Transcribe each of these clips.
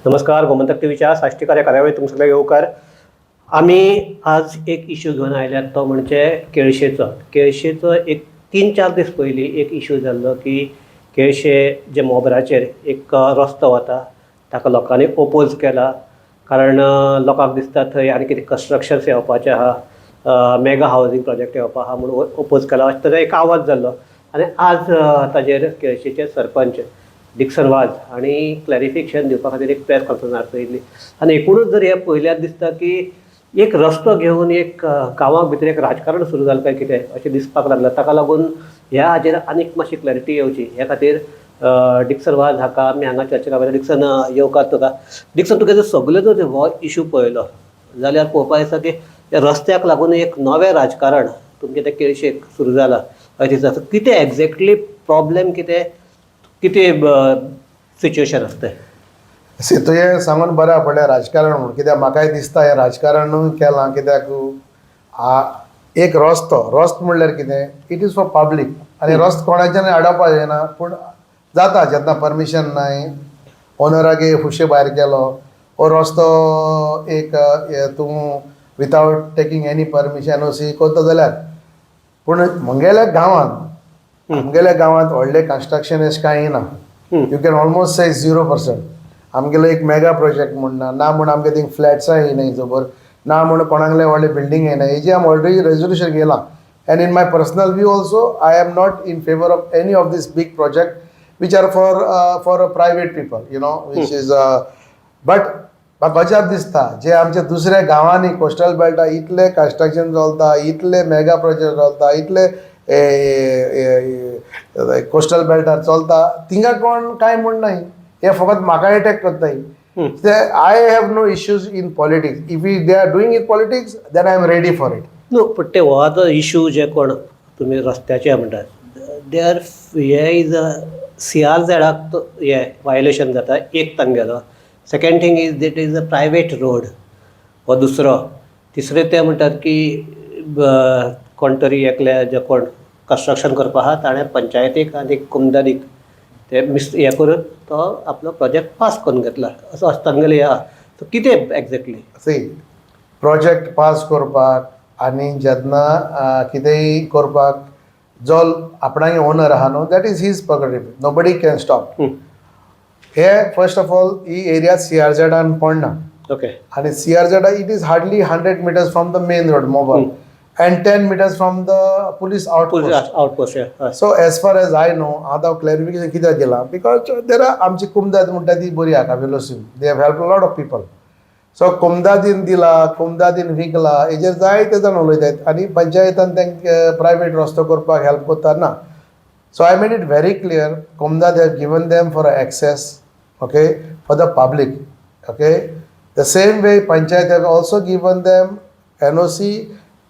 नमस्कार. गोमंतक टीव्हीच्या साष्टीकार या कार्यावळीत तुमचं सगळं येवकार. आम्ही आज एक इश्यू घेऊन आयल्यात, तो म्हणजे केळशेचो एक 3-4 दीस पयलीं एक इश्यू जाल्लो की केळशे जे मोबराचेर एक रस्तो वता ताका लोकांनी ओपोज केला. कारण लोकांक दिसता थंय आनी कितें कन्स्ट्रक्शन्स येवपाचें आहा, मेगा हावजींग प्रोजेक्ट येवपा आहा म्हणून ओपोज केला अशें ताजो एक आवाज जाल्लो. आनी आज ताजेर केळशेचे सरपंच डिक्सन वाज आणि क्लॅरिफिकेशन दिवपा खातीर एक प्रेस कॉन्फरन्स आपयल्ली. आनी एकूणच जर हे पळयल्यार दिसता की एक रस्तो घेवन एक गांवां भितर एक राजकारण सुरू जालें काय कितें अशें दिसपाक लागलां. ताका लागून ह्या हाजेर आनीक मातशी क्लॅरिटी येवची हे खातीर डिक्सन वाज हाका आमी हांगा चर्चेक आपयला. डिक्सन येवकार तुका. डिक्सन तुका जर सगळ्यो जर हो इश्यू पळयलो जाल्यार पळोवपा दिसता की रस्त्याक लागून एक नवें राजकारण तुमचे ते केळशेक सुरू जालां अशें दिसता. कितें एग्जॅक्टली प्रॉब्लेम कितें सिच्युएशन आसता सी तुवें सांगून बऱ्या पडलें राजकारण म्हणून. कित्याक म्हाकाय दिसता हें राजकारण केलां कित्याक एक रस्तो म्हणल्यार कितें, इट इज फॉर पब्लीक आनी रस्तो कोणाच्यान अडोवपा जायना. पूण जाता जेन्ना परमिशन नाय, ओनरागे हुशे भायर केलो हो रस्तो एक तूं without taking any permission OC करता जाल्यार. पूण म्हगेल्या गांवांत व्हडले कन्स्ट्रक्शन अशें कांय येना. यू कॅन ऑलमोस्ट से 0%. आमगेलो एक मेगा प्रोजेक्ट म्हणना ना म्हूण आमगे थिंग फ्लॅट्साय येयनाय जबर ना म्हूण कोणाकले व्हडले बिल्डींग येयनाय. हेजी आमी ऑलरेडी रेजोल्युशन गेलां. And in my personal view also I am not in favour of any of these big project which are for private people you know which is but म्हाका अजाप दिसता जे आमच्या दुसऱ्या गांवांनी कोस्टल बेल्टा इतले कन्स्ट्रक्शन चलता, इतले मेगा प्रोजेक्ट चलता, इतले कोस्टल बेल्टार चलता, थिंगा कोण कांय म्हणनाय. हे फकत म्हाका अटॅक करताय. I have no issues in politics. If they are doing in politics then I am ready for it. No पण ते हो जो इश्यू जे कोण तुमी रस्त्याचे म्हणटात दे आर हे इज CRZाक हे वायोलेशन जाता एक तांगेलो. Second thing is that is a private road हो दुसरो. तिसरे ते म्हणटात की कोण तरी एकले जे कोण कन्स्ट्रक्शन करपा आहा ताणें पंचायतीक आनी कुमदादीक ते हे करून तो आपलो प्रोजेक्ट पास करून घेतला असो तांगेले आहा. सो कितें एग्जॅक्टली सी प्रोजेक्ट पास करपाक आनी जेन्ना कितेंय करपाक जो आपणागे ओनर आहा न्हू that is his prerogative. Nobody can stop. हे फर्स्ट ऑफ ऑल ही एरिया CRZान पडना. ओके. आनी CRZ it is hardly 100 meters from the main road mobile and 10 meters from the police outpost. So as far as I know, आता clarification कित्याक दिला because there are आमची कुमदाद म्हणटा ती बरी आहा Cavelossim. They have helped a lot of people. So कुमदादीन दिला, कुमदादीन विकला, हेजेर जायते जाण उलयतात आनी पंचायतान तांकां प्रायवेट रस्तो करपाक हेल्प करता ना. So I made it very clear, कुमदाद have given them for access, okay, for the public, okay. The same way panchayat have also given them NOC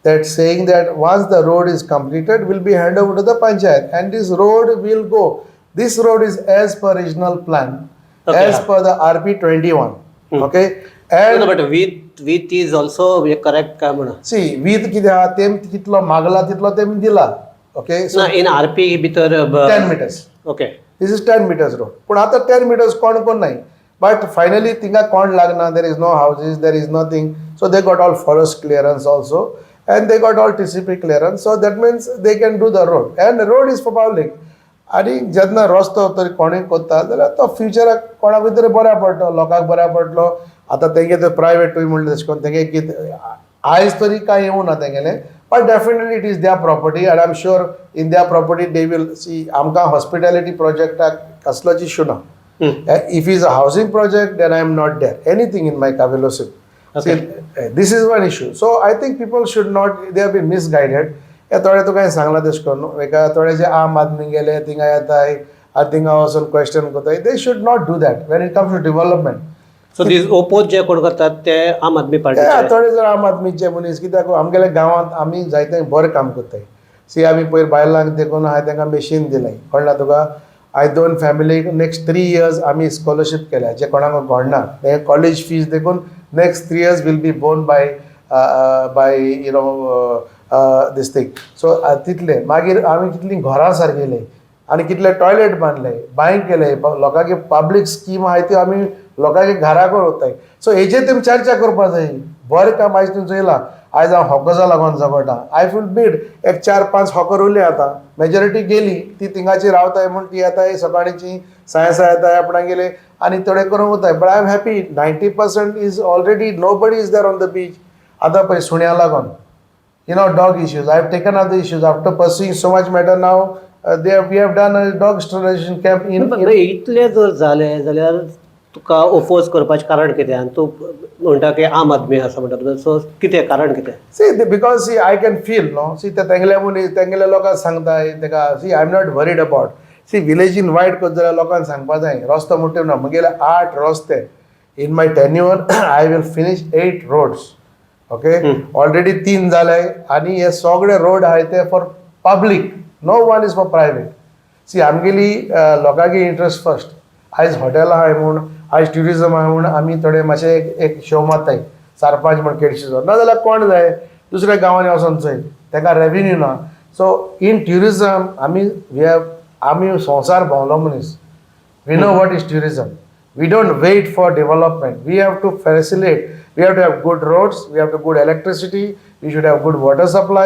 that saying that once the road is completed will be handed over to the panchayat and this road will go. This road is as per regional plan, okay, as per the RP 21, okay. And no, but with is also correct काय म्हणा. See with कितें आहा तेम कितलो मागला तितलो तेम दिला. Okay. So in RP भितर 10 meters. Okay. This is 10 meters road. पूण आता 10 meters कोण नाही. But finally थिंगा कोण लागना. There is no houses, there is nothing. So they got all forest clearance also. And they got all TCP clearance, so that means they can do the road and the road is for public. आनी जेन्ना रस्तो तरी कोणें करता जाल्यार तो फ्युचराक कोणा भितर बऱ्या पडटलो, लोकांक बऱ्या पडटलो. आतां तेंगे ते प्रायवेट तुवें म्हणलें तशें करून तेंगे कितें आयज तरी कांय येवं ना तेंगेलें. But definitely it is their property and I am sure in their property they will see. आमकां हॉस्पिटॅलिटी प्रोजेक्टाक कसलोच इश्यू ना. If is a housing project then I am not there anything in my Cavelossim. Okay. See, this is one issue. So I think people should not, they have been misguided. हे थोडे तुका सांगला तशें करून एका थोडे जे आम आदमी गेले थिंगा येताय आनी थिंगा वचून क्वेश्चन करताय. They should not do that when it comes to development. So these oppose जे कोण करतात ते आम आदमी पार्टी थोडे जर आम आदमीचे मनीस कित्याक आमगेल्या गांवांत आमी जायते बरें काम करताय. सी आमी पयर बायलांक देखून हांवें तांकां मशीन दिलाय. कळना तुका. हांवें 2 फॅमिलीक नेक्स्ट 3 years आमी स्कॉलरशीप केल्या जे कोणाक घडना. ते कॉलेज फीज देखून next 3 years will be borne by you know this thing. So तितले मागीर आमी कितलीं घरां सारकेले आनी कितले टॉयलेट बांदले, बांय केले, लोकांगे पब्लीक स्कीम आहाय त्यो आमी लोकांचे घराक वताय. सो हेजेर तेमी चर्चा करपा जाय. बरें काम आयज तूं चयलां, आयज हांव हॉकर्सा लागून झगडटा. आय फील बीड एक 4-5 हॉकर उरली आतां, मेजॉरिटी गेली, ती थिंगाची रावताय म्हूण ती येताय सकाळींची सायन्सा येताय आपणाक गेले आनी थोडे करून वताय. But I am happy 90% is already nobody is there on the beach. आतां पळय सुण्या लागून dog issues. I have taken up the issues after pursuing so much matter now. We have done a dog sterilization camp in. इतले जर जाले जाल्यार तुका oppose करपाचें कारण कितें? आनी तूं म्हणटा की आम आदमी आसा म्हणटा, सो कितें कारण कितें? Because I can feel, no? तेंगेल्या लोकांक सांगताय तेका. I am not worried about. विलेजीन वायट करत जाल्यार लोकांक सांगपा जाय. रस्तो म्हणटा ना, म्हगेले 8 रस्ते. In my tenure, I will finish 8 roads. Okay, already 3 जाले आनी हे सगळे रोड आहाय ते for public, no one is for private. आमगेली लोकांगे इंट्रस्ट फर्स्ट. आयज हॉटेलां आहाय म्हूण, आयज ट्युरिजम आहाय म्हूण आमी थोडे मातशे एक शो मारताय 4-5 म्हण केळशीचो. नाजाल्यार कोण जाय दुसऱ्या गांवांनी वचोन चोय, तेका रेव्हेन्यू ना. सो इन ट्युरिजम आमी संवसार भोंवलो मनीस. We know what is tourism. We don't wait for development. We have to facilitate. We have to have good roads. We have to have good electricity. We should have good water supply.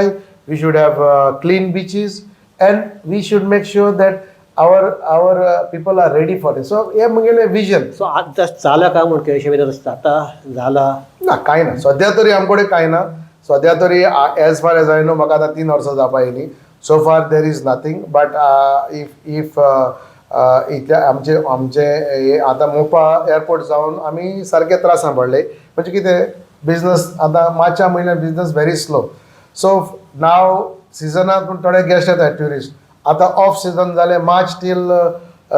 We should have clean beaches, and we should make sure that our people are ready for it. So, हे म्हगेले vision. So आता झाला का म्हण केळशे भितर आसता आतां झाला ना कांय ना सद्या तरी आमकडे कांय ना. सद्या तरी age far as I no म्हाका आतां 3 वर्सां जावपा येयली. सो फार there is nothing. But if इतल्या आमचे आतां मोपा एअरपोर्ट जावन आमी सारके त्रास सांबाळले. म्हणजे कितें बिजनस आतां मार्चा म्हयन्यात बिजनस व्हेरी स्लो. सो नाव सिजनाक पूण थोडे गेस्ट येतात ट्युरिस्ट. आतां ऑफ सिजन जाले मार्च टील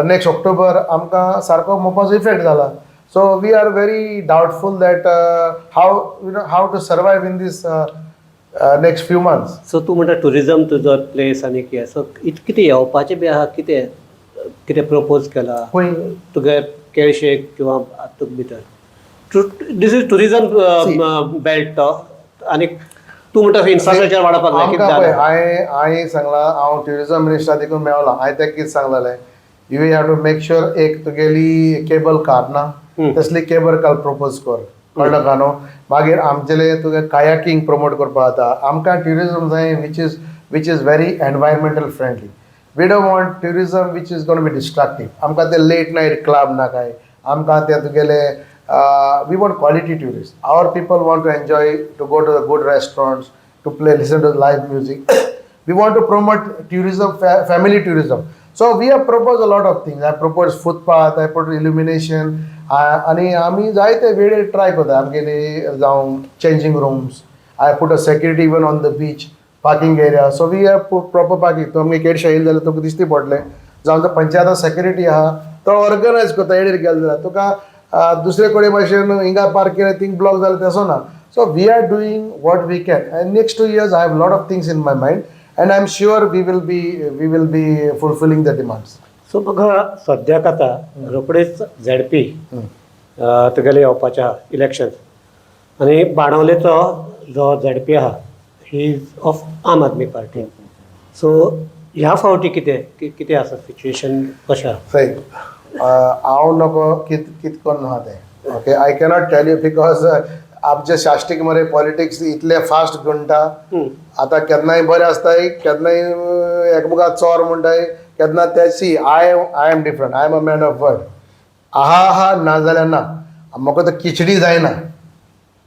नेक्स्ट ऑक्टोबर आमकां सारको मोपाचो इफेक्ट जाला. So we are very doubtful that how to survive in these next few months. So तूं म्हणटा टुरिजम तुजो प्लेस आनी कितें, सो कितें येवपाचें बी आहा, कितें कितें प्रपोज केला तुगे केळशे किंवा तुका भितर? दीस इज टुरिजम बेल्ट तो, आनी तूं म्हणटा इन्फ्रास्ट्रक्चर वाडोवपाक जाय. कितें जालें? हांवें सांगलां, हांव ट्युरिजम मिनिस्टरा देखून मेवलां. हांवें तेका कितें सांगलेलें, you have to make sure एक तुगेली केबल कार ना तसली केबल कार प्रपोज कर. कळ्ळो का न्हू? मागीर आमचेले तुगे कायाकींग प्रमोट करपा जाता. आमकां ट्युरिजम जाय which is very environmental friendly. We don't want tourism which is going to be destructive. आमकां ते लेट नाईट क्लब ना काय. आमकां ते तुगेले we want quality tourists. Our people want to enjoy, to go to the good restaurants, to listen to live music. We want to promote tourism, family tourism. So we have proposed a lot of things. I proposed footpath, I put illumination, आणि आमी जायते वेळे try करता. आमगेले जावं changing rooms. I put a security even on the beach. Parking area. So we have proper parking. तूं आमगे केडशे येयले जाल्यार तुका दिसती पडलें. जावं तो पंचायत सेक्युरिटी आहा तो ऑर्गनायज करता. एडेर गेले जाल्यार तुका दुसरे कडेन भाशेन हिंगा पार्क केलें थिंग ब्लॉक जालें तसो ना. So we are doing what we can. And next 2 years I have lot of things in my mind and I am sure we will be fulfilling the demands. So म्हाका सद्याक आतां रोखडेच ZP तुगेले येवपाचे आहा इलेक्शन, आनी बाणावलेचो जो ZP आहा ही इज ऑफ आम आदमी पार्टी. सो ह्या फावटी कितें आसा सिच्युएशन कशें आहा? हांव नको कित कोन्न आहा तें. Okay, I cannot tell you because आमचे शाश्टीक मरे पॉलिटिक्स इतले फास्ट घडटा. आतां केन्नाय बरें आसताय, केन्नाय एकमुखार चोर म्हणटाय, केन्ना त्याची I am different. I am a man of word. आहा ना जाल्यार ना. म्हाका तो खिचडी जायना.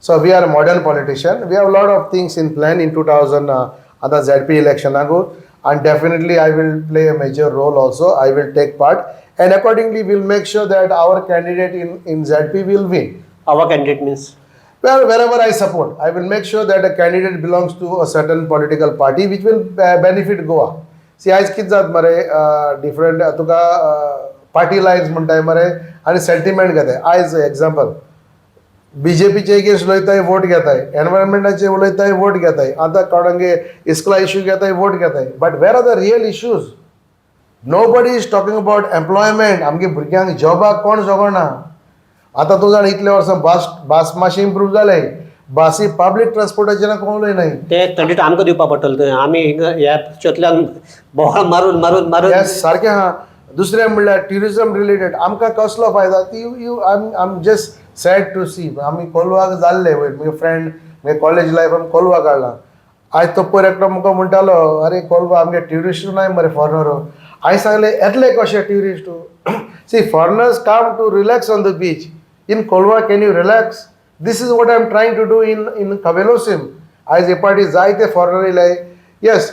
So we are a modern politician. We have a lot of things in plan in 2000 at the ZP election and definitely I will play a major role also. I will take part and accordingly we'll make sure that our candidate in ZP will win. Our candidate means? Well, wherever I support, I will make sure that a candidate belongs to a certain political party which will benefit Goa. See, आयज कितें जाता मरे different तुका party lines म्हणटाय मरे आनी sentiment घेताय. आयज एग्जाम्पल बीजेपीचे अगेन्स्ट उलयताय वोट घेताय, एनवायरमेंटाचे उलयताय वोट घेताय, आतां कोणांगे इस्कला इश्यू घेताय वोट घेताय. But where are the real issues? Nobody is talking about employment. आमगे भुरग्यांक जॉबाक कोण जगना. आतां तूं जाण इतले वर्सां बास मातशें इम्प्रूव जाले. बासी पब्लीक ट्रान्सपोर्टेशनाक कोण उलयनाय. ते क्रेडीट आमकां दिवपा पडटलें. आमी ह्या चतल्यान बोवाळ मारून सारकें आहा. दुसरें म्हणल्यार ट्युरिजम रिलेटेड आमकां कसलो फायदा ती यू आम जस्ट सॅड टू सी आमी कोलवाक जाल्ले वयर म्हगे फ्रेंड म्हगे कॉलेज लायफ आमी कोलवा काडला आयज तो पयर एकटो म्हाका म्हणटालो अरे कोलवा आमगे ट्युरिस्टू नाय मरे फॉरनरो हांवें सांगलें येतले कशे tourist see foreigners come to relax on the beach in Colva can you relax this is what I am trying to do in Cavelossim आयज हे पाटी जायते फॉरनर येयले yes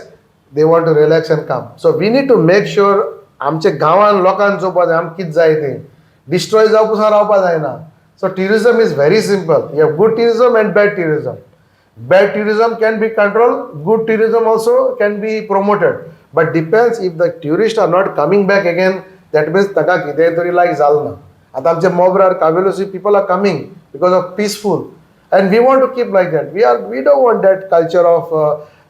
they want to relax and come so we need to make sure आमचे गांवान लोकांक चोवपा जाय आमकां कितें जाय तें डिस्ट्रॉय जावपासून रावपा जायना so tourism is very simple you have good tourism end bad tourism bad tourism can be controlled, good tourism also can be promoted, but depends if the tourists are not coming back again, that means taka kidey tari like zalna ata amche mobrar Cavelossim people are coming because of peaceful and we want to keep like that we don't want that culture of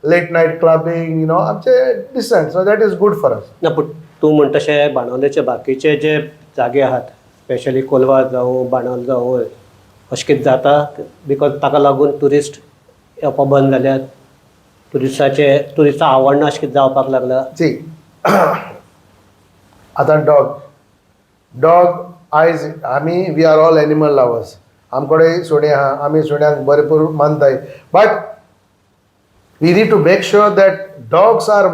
late night clubbing amche decent so that is good for us ना पूण तूं म्हणटा तशें बाणावलेचे बाकीचे जे जागे आहात specially Kolwa जावं बाणावल जावं अशें कितें जाता बिकॉज ताका लागून ट्युरिस्ट येवपा बंद जाल्यात ट्युरिस्टां आवडना अशें कितें जावपाक लागला see आतां डॉग आयज आमी we are all animal lovers आमकडे सुणे आहा आमी सुण्यांक भरपूर मानताय but we need to make sure that dogs are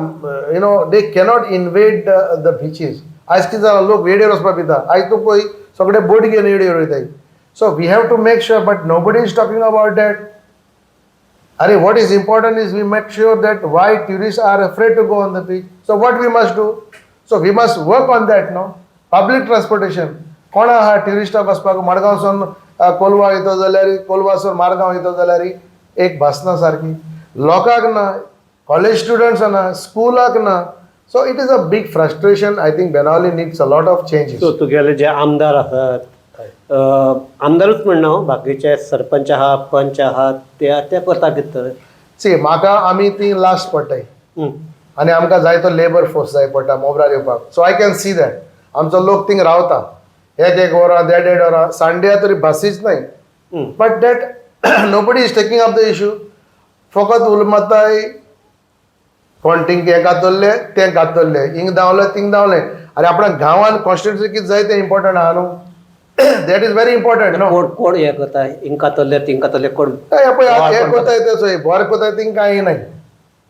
they cannot invade the beaches आयज कितें जालां लोक वेळेर वचपाक भिता आयज तूं पळय सगळे बोट घेवन वेळेर वयताय so we have to make sure but nobody is talking about that अरे what is important is we make sure that why tourists are afraid to go on the beach. So what we must do? So we must work on that, no? Public transportation. कोण आहा ट्युरिस्टाक वचपाक मडगांवसून कोलवा येतो जाल्यार कोलवासून मारगांव येतो जाल्यार एक बस ना सारकी लोकांक ना कॉलेज स्टुडंट्स ना स्कुलाक ना so it is a big frustration I think Benaulim needs a lot of changes so तुगेले जे आमदार आसात आमदारूच म्हणना बाकीचे सरपंच आहा पंच आहात ते करता कितें तर सी म्हाका आमी ती लास्ट पडटाय आनी आमकां जाय तो लेबर फोर्स जाय पडटा मोबरार येवपाक so I can see that आमचो लोक थिंग रावता एक वरां देड वरां संडे तरी बसीच नाय but that nobody is taking up the issue फकत उलमताय कोण थिंग हें घातले तें घातले हिंग धांवले थिंग धांवले आनी आपणा गांवान कॉन्स्टिट्युन्सी कितें जाय तें इम्पॉर्टंट आहा न्हू that is very important कोण हे करता हिंका तल्ले तिंका तल्ले कोण हे कोताय ते सोय बोर कोताय थिंग कांय नाही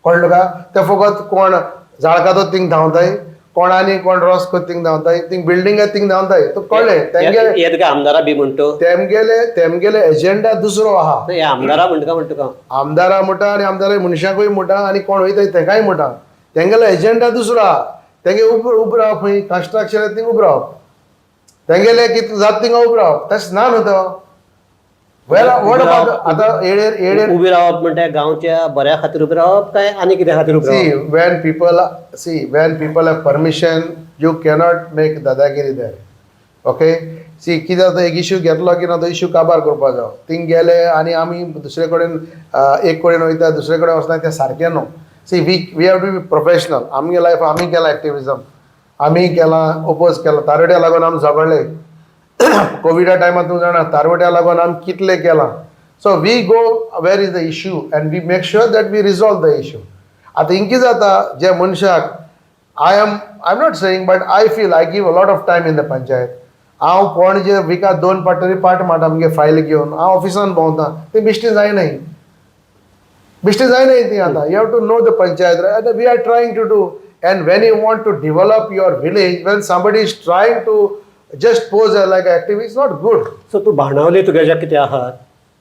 कळ्ळें का ते फकत कोण झाडका तो थिंग धांवताय कोण आनी कोण रॉस को थिंग धांवताय थिंग बिल्डिंग थिंग धांवताय तो कळ्ळें तेंगे आमदारा बी म्हणतो तेमगेले एजेंडा दुसरो आहा हे आमदारा म्हणटा आमदारा म्हणटा आनी आमदार मनशाकूय म्हणटा आनी कोण वयताय तेकाय म्हणटा तेंगेलो एजेंडा दुसरो आहा तेंगे उब रावप खंय कन्स्ट्रक्शन थिंग उब रावप तेंगेले कितें जाता थिंगा उब रावप तशें ना न्हू तो वेल वॉट अबाउट आतां येडेर उबी रावप म्हणटा गांवच्या बऱ्या खातीर उबी रावप काय आनी कित्या खातीर उबी रावप when people have permission you cannot make दादागिरी there ओके सी कितें जाता एक इश्यू घेतलो की ना तो इश्यू काबार करपा जाय थिंग गेले आनी आमी दुसरे कडेन एक कडेन वयता दुसरे कडेन वचना तें सारकें न्हू see we have to be professional आमगे लायफ आमी केला एक्टिविजम आमी केला ओपोज केला तारवड्या लागून आमी झगडले कोविडा टायमार तूं जाणा तारवड्या लागून आमी कितले केला so we go where is the issue and we make sure that we resolve the issue आतां हिंग कितें जाता जे मनशाक I am not saying but I feel I give a lot of time in the panchayat हांव पणजे विकास 2 पाट पाट मारता आमगे फायल घेवन हांव ऑफिसान भोंवता तें बिश्टें जायनाय ती आतां you have to know the panchayat we are trying to do and when you want to develop your village when somebody is trying to just pose like an activist it's not good so तू बाणावले तुगे जे कितें आहात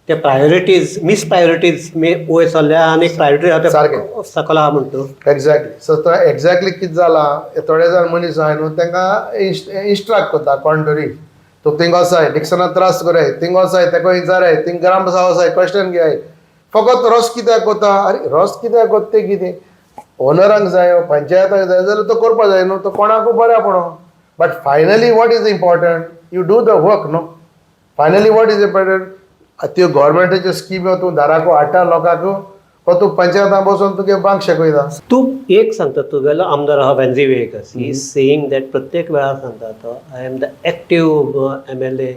ते priorities miss priorities वयर सरल्या आनी priority सारकें सकल आहा म्हणटू एक्झॅक्टली सो तो एक्झॅक्टली कितें जालां थोडे जाण मनीस आहाय न्हू तांकां इंस्ट्रक्ट करता कोण तरी तूं थिंग वचाय डिक्शनाक त्रास कराय थिंग वचाय तेका विचाराय थिंग ग्राम सभा वचाय क्वेश्चन घेयाय फकत रस कित्याक कोता अरे रस कित्याक कोता तें कितें ओनरांक जाय पंचायताक जाय जाल्यार तो करपा जाय न्हू तो कोणाकूय बऱ्या पडो but finally what is important you do the work न्हू फायनली वॉट इज इम्पॉर्टंट त्यो गव्हर्मेंटाच्यो स्किम्यो तूं दाराको हाडटा लोकांक हो तूं पंचायतान बसून तुगे बांक शिकयता तूं एक सांगता तुगेलो आमदार आहा वेन्झी वेहिकल्स ही सेईंग दॅट प्रत्येक वेळार सांगता तो I am the active MLA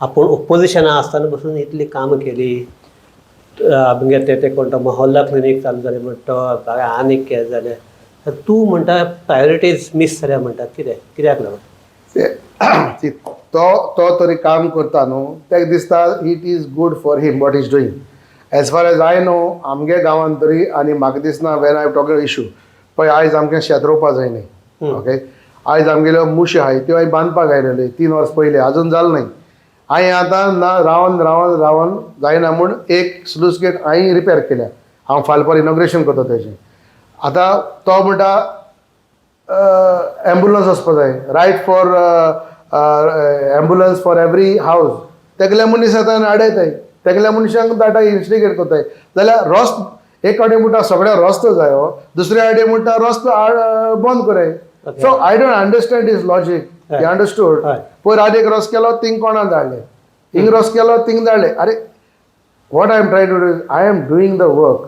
आपूण ओपोजिशना आसतना बसून इतली कामां केली आमगे ते कोण तो मोहल्ला क्लिनीक चालू जालें म्हणटा आनीक केलें जालें तूं म्हणटा प्रायोरिटीज मिस जाल्या म्हणटात कित्याक लागून? तो तरी काम करता न्हू, ताका दिसता it is good for him what is doing. As far as I know आमगे गांवांत तरी, आनी म्हाका दिसना वेन आय टॉक इशू पळय, आयज आमकां शेत रोवपा जाय न्ही. ओके, आयज आमगेल्यो मुशी आहाय त्यो हांवें बांदपाक आयलेल्यो 3 वर्स पयलीं, आजून जालें न्ही. हांवें आतां ना रावन जायना म्हूण एक स्लूज गेट हांवें रिपेर केल्या. हांव फाल्यां पर इनॉग्रेशन करता तेजें. आतां तो म्हणटा एम्बुलन्स वचपा जाय, right for ambulance for every house. तेगल्या मनीस येता आनी आडयताय, तेगल्या मनशांक धाडटा इन्स्टिगेट करताय. जाल्यार रस्तो एक आडे म्हणटा सगळ्या रस्तो जायो, दुसऱ्या आडे म्हणटा रस्तो बंद कराय. So I don't understand his logic. You understood? पयर आनी एक रस केलो, थिंग कोणाक धाडले, हिंग रस केलो, थिंग धाडले. अरे what I am trying to do is I am doing the work.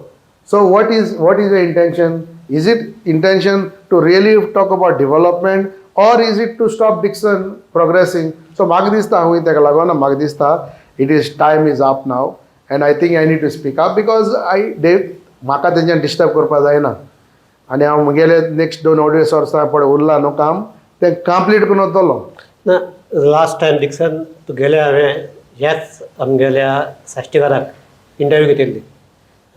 So what is the intention? Is it intention to really talk about development, or is it to stop Dixon progressing? So म्हाका दिसता हांव तेका लागून म्हाका दिसता it is time is up now, and I think I need to speak up because म्हाका तेंच्यान disturb करपा जायना. आनी हांव म्हगेले नेक्स्ट 2-2.5 वर्सां पळय उरलां न्हू काम, तें कंप्लीट करून वतलो. ना, लास्ट टायम डिक्सन तुगेले हांवें ह्याच आमगेल्या साश्टीकाराक इंटरव्यू घेतिल्ली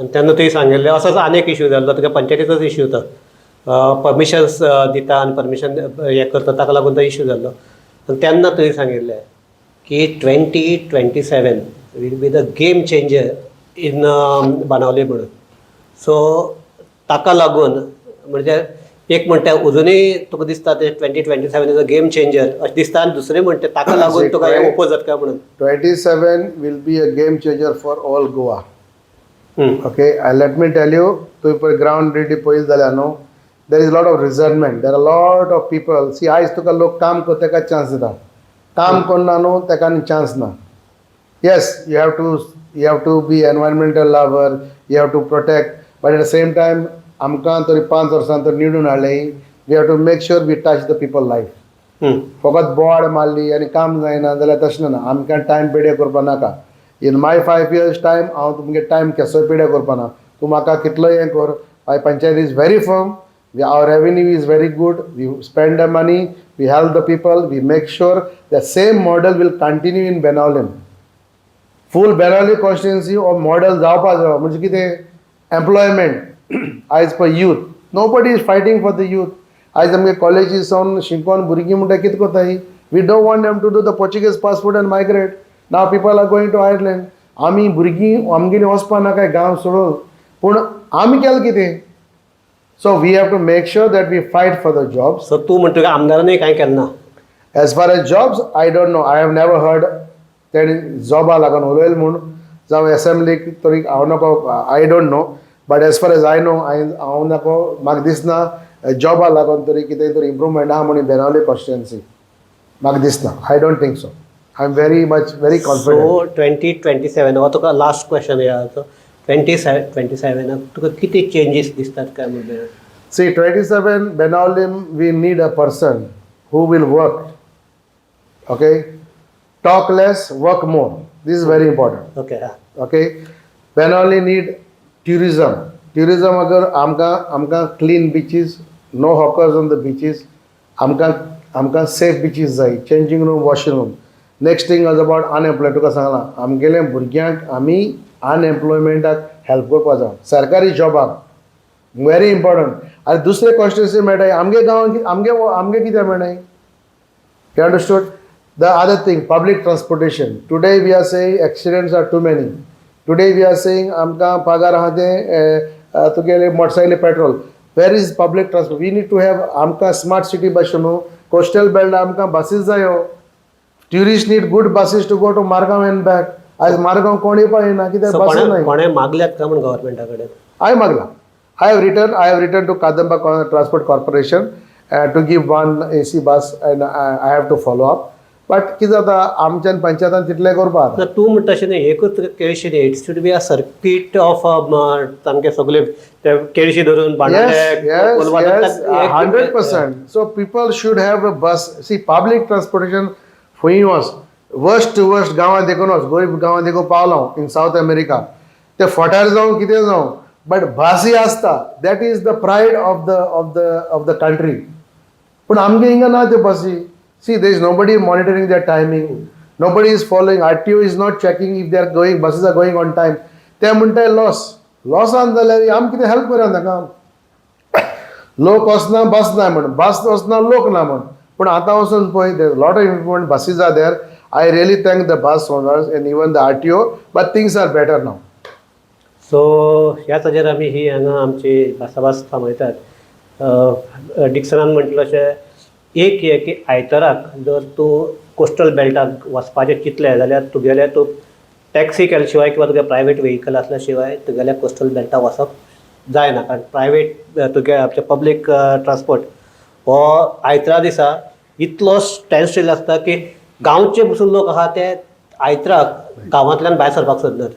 आनी तेन्ना तुवें सांगिल्लें असोच आनीक इश्यू जाल्लो, तुका पंचायतीचोच इश्यू तो परमिशन्स दिता आनी परमिशन हें करता ताका लागून तो इश्यू जाल्लो. आनी तेन्ना तुवें सांगिल्लें की 2027 will be the game changer in Benaulim म्हणून. सो ताका लागून म्हणजे एक म्हणटा अजुनूय तुका दिसता ते 2027 इज अ गेम चेंजर अशें दिसता, आनी दुसरें म्हणटा ताका लागून तुका हें ओपोज जाता काय म्हणून? 27 will be a game changer for all Goa. Okay, let me tell you, तूं पळय ग्रावंड रिटी पळयत जाल्यार न्हू, there is a lot of resentment, there are a lot of people. See, आयज तुका लोक काम कर ताका चान्स दिता, काम करना न्हू ताका आनी चान्स ना. Yes, you have to be environmental lover, you have to protect, but at the same time आमकां तरी 5 वर्सां तर निवडून हाडले, we have to make sure we touch the people life. फकत बोवाड मारली आनी काम जायना जाल्यार तशें ना. आमकां टायम पिड्यार करपा नाका. इन माय 5 years टायम हांव तुमगे टायम केसो पिड्यार करपा ना. तूं म्हाका कितलोय हें कर. My panchayat is very firm, our revenue is very good, we spend the money, we help the people, we make sure the same model will continue in Benaulim. Full Benaulim constituency हो मॉडल जावपा जायो. म्हणजे कितें एम्प्लॉयमेंट आयज पळय youth, nobody is fighting for the youth. आयज आमगे colleges सावन शिकोवन भुरगीं म्हणटा कितें कोताय, we don't want them to do the Portuguese passport end migrate. Now people are going to Ireland. आमी भुरगीं आमगेली वचपा नाका गांव सोडून, पूण आमी केलें कितें? So we have to make sure that we fight for the jobs. So तूं म्हणटा आमदारांनी कांय केलें ना? As far as jobs I don't know, I have never heard तेणी जॉबा लागून उलयलें म्हूण, जावं एसेंब्लीक तरी हांव नको, I don't no. But age far as I no हांव नाको, म्हाका दिसना जॉबा लागून तरी कितें तरी इम्प्रुवमेंट आहा म्हणून बेनावली कॉन्स्टिट्युएन्सी. म्हाका दिसना, I don't think so. I am very confident. So 2027 हो तुका लास्ट क्वेश्चन या. 2027 तुका कितें चेंजीस दिसतात काय म्हणजे? See 27 Benaulim we need a person who will work. Okay, talk less, work more. This is very important. Okay, Benaulim need tourism अगर आमकां clean beaches, no hawkers on the beaches, आमकां safe beaches जाय, changing room, washing room. Next thing is about unemployed. तुका सांगलां आमगेले भुरग्यांक आमी अनएम्प्लॉयमेंटाक help करपा जाय, सरकारी जॉबाक व्हेरी इम्पॉर्टंट. आनी दुसरे कॉन्स्टिट्युएन्सी मेळटाय आमगे गांवांत, आमगे कितें मेळनाय? You understood? The other thing, public transportation. Today we are seeing accidents are too many. Today we are seeing आमकां पगार आहा तें तुगेले मोटरसायकली petrol. Where is public transport? We need to have आमकां स्मार्ट सिटी बस न्हू, coastal belt आमकां buses जायो. Tourist need good buses to go to Margao and back. आयज मारगांव कोण येवपा येना कित्याक बस ना. कोणें मागल्यात काय म्हण गव्हर्मेंटा कडेन? हांवें मागला. I have written to Kadamba Transport Corporation to give one AC bus and I have to follow up. But कितें जाता आमच्यान पंचायतान तितलें करपा जाता. तूं म्हणटा तशें न्ही, एकूच केळशी न्ही, it should be a circuit of सामकें सगळे केळशी धरून 100%. So people should have a bus. See, public transportation खंयी वच, वर्स्ट टू वर्स्ट गांवांत देखून वच, गरीब गांवांत देखून पावलो इन सावथ अमेरिका, ते फोटार जावं कितें जावं, बट भासी आसता that is the pride of the country. पूण आमगे हिंगा ना त्यो बसी. See there is nobody monitoring their timing, nobody is following, RTO is not checking if they are going, buses are going on time. ते म्हणटाय लॉसान जाल्यार आमी कितें हेल्प करया ताका. लोक वचना बस ना म्हण, बस वचना लोक ना म्हण. पूण आतां वचून पळय there lot of improvement buses are there. I really thank the bus owners and even the RTO, but things are better now. So ह्याच हाजेर आमी ही हांगा आमची भासाभास थांबयतात. डिक्सनान म्हटलें अशें एक हें की आयताराक जर तूं कोस्टल बेल्टाक वचपाचें चिंतलें जाल्यार तुगेलें तूं टॅक्सी केल्या शिवाय किंवा तुगे प्रायवेट व्हेहिकल आसल्या शिवाय तुगेल्या कोस्टल बेल्टाक वचप जायना. कारण प्रायवेट तुगे पब्लीक ट्रान्सपोर्ट हो आयतारा दिसा इतलो स्टँडस्टील आसता की गांवचे पसून लोक आहा ते आयताराक गांवांतल्यान भायर सरपाक सोदनात.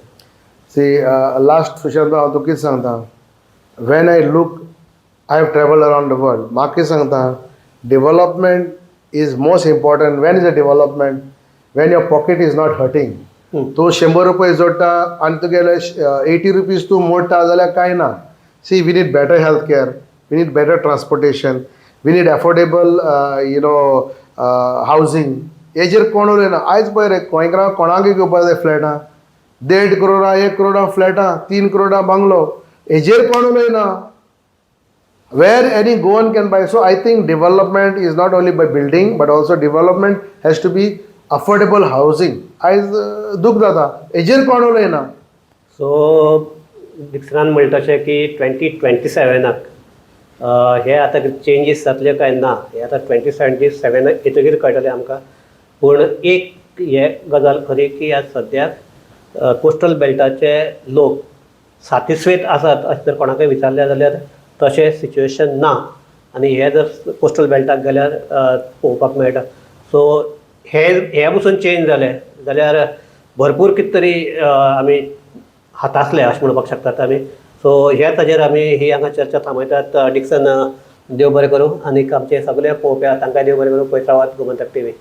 सी लास्ट सुशांत हांव तुका कितें सांगता, when I look, I have travelled around the world. म्हाका कितें सांगता, development is most important. When is a development, when your pocket is not hurting. तूं 100 रुपये जोडटा आनी तुगेले 80 रुपीज तूं मोडटा जाल्यार कांय ना. See we need better health care, we need better transportation, we need affordable housing. हेजेर कोण उलयना. आयज पळय रे गोंयकारां कोणाकय घेवपा जाय फ्लॅटां, 1.5 करोडा 1 करोडा फ्लॅटां, 3 करोडा बंगलो, हेजेर कोण उलयना. Where any Goan can buy. So I think development is not only by building, but also development has to be affordable housing. आयज दूख जाता हेजेर कोण उलयना. सो डिक्सनान म्हणटा अशें की 2027 हे आतां चेंजीस जातले काय ना हे आतां 2077 येतकीर कळटलें आमकां. पूण एक हे गजाल खरी की आज सद्याक कोस्टल बेल्टाचे लोक सातिस्वेत आसात अशें जर कोणाकय विचारलें जाल्यार तशें सिच्युएशन ना. आनी हे जर कोस्टल बेल्टाक गेल्यार पळोवपाक मेळटा. सो हे पसून चेंज जालें जाल्यार भरपूर कितें तरी आमी हातासले अशें म्हणपाक शकतात आमी. सो ह्याच हाजेर आमी ही हांगा चर्चा थांबयतात. डिक्सन देव बरें करूं. आनीक आमचे सगळे पळोवप्या तांकांय देव बरें करूं. पळयत रावात गोमंतक TV.